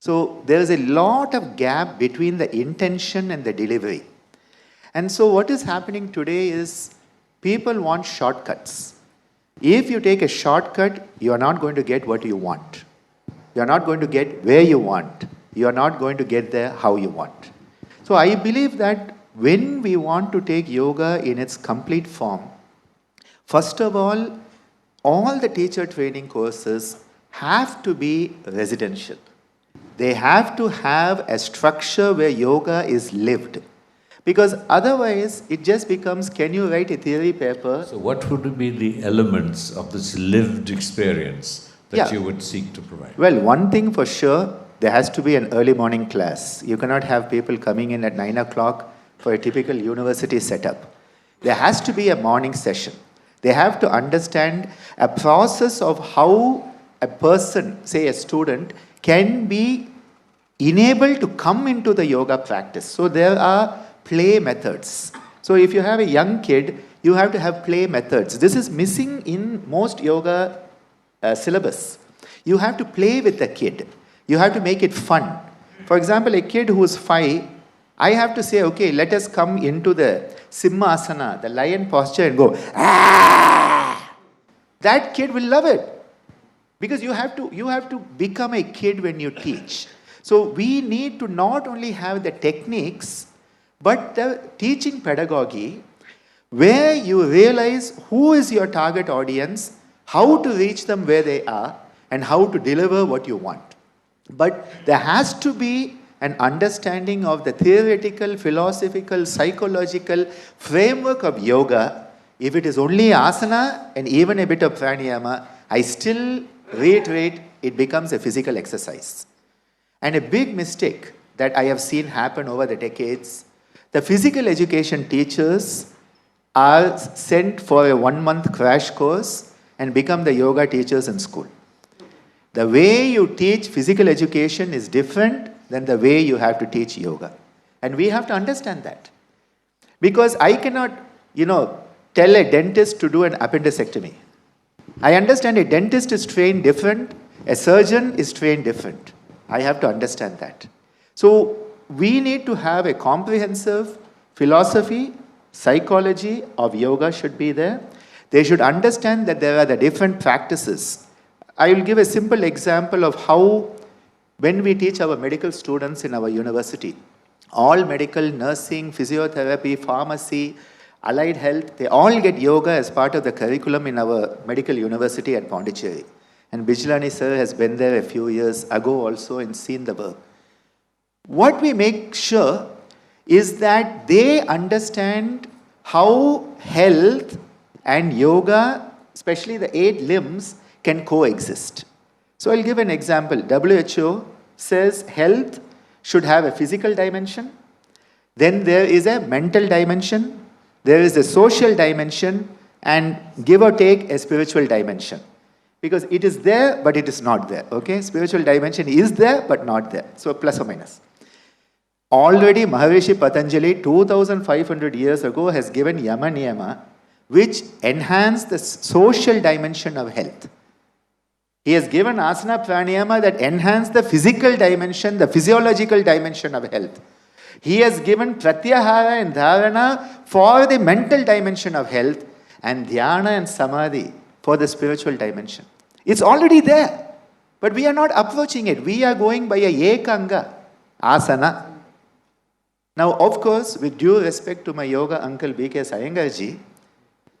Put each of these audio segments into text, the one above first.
So there is a lot of gap between the intention and the delivery. And so what is happening today is people want shortcuts. If you take a shortcut, you are not going to get what you want. You are not going to get where you want. You are not going to get there how you want. So I believe that when we want to take yoga in its complete form, first of all the teacher training courses have to be residential. They have to have a structure where yoga is lived. Because otherwise, it just becomes, can you write a theory paper? So what would be the elements of this lived experience that you would seek to provide? Well, one thing for sure, there has to be an early morning class. You cannot have people coming in at 9 o'clock for a typical university setup. There has to be a morning session. They have to understand a process of how a person, say a student, can be enabled to come into the yoga practice. So there are play methods. So if you have a young kid, you have to have play methods. This is missing in most yoga syllabus. You have to play with the kid. You have to make it fun. For example, a kid who is 5, I have to say, okay, let us come into the Simhasana, the lion posture, and go, ah! That kid will love it. Because you have to become a kid when you teach. So we need to not only have the techniques, but the teaching pedagogy where you realize who is your target audience, how to reach them where they are, and how to deliver what you want. But there has to be an understanding of the theoretical, philosophical, psychological framework of yoga. If it is only asana and even a bit of pranayama, I still reiterate, it becomes a physical exercise. And a big mistake that I have seen happen over the decades, the physical education teachers are sent for a 1-month crash course and become the yoga teachers in school. The way you teach physical education is different than the way you have to teach yoga. And we have to understand that. Because I cannot, tell a dentist to do an appendectomy. I understand a dentist is trained different, a surgeon is trained different. I have to understand that. So we need to have a comprehensive philosophy, psychology of yoga should be there. They should understand that there are the different practices. I will give a simple example of how when we teach our medical students in our university, all medical, nursing, physiotherapy, pharmacy, allied health, they all get yoga as part of the curriculum in our medical university at Pondicherry. And Bijlani sir has been there a few years ago also and seen the work. What we make sure is that they understand how health and yoga, especially the 8 limbs, can coexist. So I'll give an example. WHO says health should have a physical dimension, then there is a mental dimension, there is a social dimension, and give or take a spiritual dimension. Because it is there, but it is not there. Okay? Spiritual dimension is there, but not there. So plus or minus. Already Maharishi Patanjali 2500 years ago has given Yama Niyama, which enhance the social dimension of health. He has given asana pranayama that enhance the physical dimension, the physiological dimension of health. He has given pratyahara and dharana for the mental dimension of health, and dhyana and samadhi for the spiritual dimension. It's already there, but we are not approaching it. We are going by a ekanga, asana. Now, of course, with due respect to my yoga uncle B.K. Sayangarji,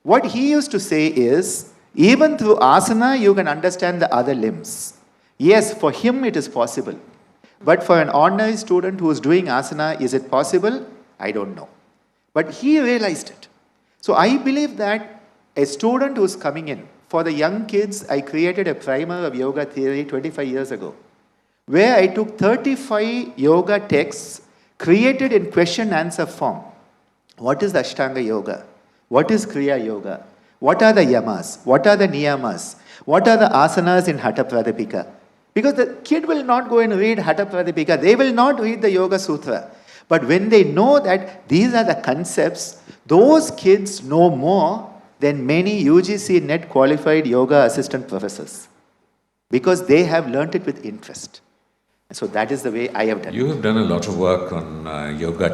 what he used to say is, even through asana, you can understand the other limbs. Yes, for him it is possible. But for an ordinary student who is doing asana, is it possible? I don't know. But he realized it. So I believe that a student who is coming in, for the young kids, I created a primer of yoga theory 25 years ago, where I took 35 yoga texts created in question-answer form. What is the Ashtanga Yoga? What is Kriya Yoga? What are the yamas? What are the niyamas? What are the asanas in Hatha Pradipika? Because the kid will not go and read Hatha Pradipika. They will not read the Yoga Sutra. But when they know that these are the concepts, those kids know more than many UGC NET qualified yoga assistant professors. Because they have learnt it with interest. So that is the way I have done it. You have done a lot of work on yoga